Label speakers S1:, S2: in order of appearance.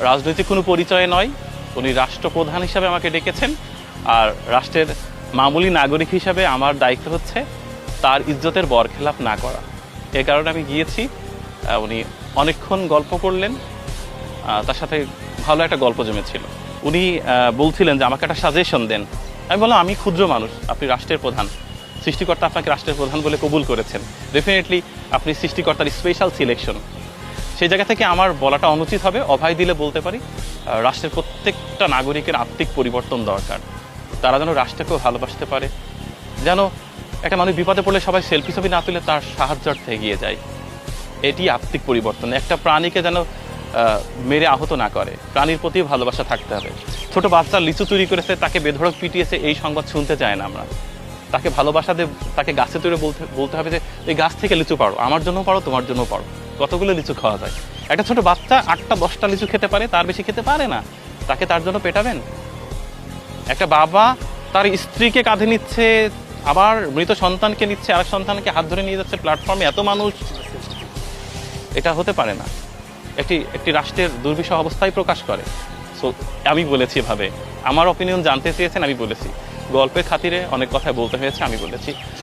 S1: রাজনৈতিক কোনো পরিচয় নয়, উনি রাষ্ট্রপ্রধান হিসাবে আমাকে ডেকেছেন। আর রাষ্ট্রের মামুলি নাগরিক হিসাবে আমার দায়িত্ব হচ্ছে তার ইজ্জতের বরখেলাপ না করা। এ কারণে আমি গিয়েছি। উনি অনেকক্ষণ গল্প করলেন, তার সাথে ভালো একটা গল্প জমেছিল। উনি বলছিলেন যে আমাকে একটা সাজেশন দেন। আমি বললাম, আমি ক্ষুদ্র মানুষ, আপনি রাষ্ট্রের প্রধান, সৃষ্টিকর্তা আপনাকে রাষ্ট্রের প্রধান বলে কবুল করেছেন, ডেফিনেটলি আপনি সৃষ্টিকর্তার স্পেশাল সিলেকশন। সেই জায়গা থেকে আমার বলাটা অনুচিত হবে, অভয় দিলে বলতে পারি রাষ্ট্রের প্রত্যেকটা নাগরিকের আত্মিক পরিবর্তন দরকার। তারা যেন রাষ্ট্রকেও ভালোবাসতে পারে, যেন একটা মানুষ বিপদে পড়লে সবাই সেলফি ছবি না তুলে তার সাহায্যার্থে এগিয়ে যায়। এটি আত্মিক পরিবর্তন। একটা প্রাণীকে যেন মেরে আহত না করে, প্রাণীর প্রতি ভালোবাসা থাকতে হবে। ছোট বাচ্চা লিচু চুরি করেছে, তাকে বেধড়ক পিটিয়েছে, এই সংবাদ শুনতে চায় না আমরা। তাকে ভালোবাসা দিয়ে তাকে গাছে তুলে বলতে হবে যে এই গাছ থেকে লিচু পারো, আমার জন্য পারো, তোমার জন্য পারো। কতগুলো লিচু খাওয়া যায়? একটা ছোট বাচ্চা 8টা 10টা লিচু খেতে পারে, তার বেশি খেতে পারে না। তাকে তার জন্য পেটাবেন? একটা বাবা তার স্ত্রীকে কাঁধে নিচ্ছে, আবার মৃত সন্তানকে নিচ্ছে, আরেক সন্তানকে হাত ধরে নিয়ে যাচ্ছে প্ল্যাটফর্মে, এত মানুষ। এটা হতে পারে না। একটি রাষ্ট্রের দুর্বিষহ অবস্থায় প্রকাশ করে। সো আমি বলেছি এভাবে, আমার অপিনিয়ন জানতে চেয়েছেন, আমি বলেছি। গল্পের খাতিরে অনেক কথা বলতে হয়েছে, আমি বলেছি।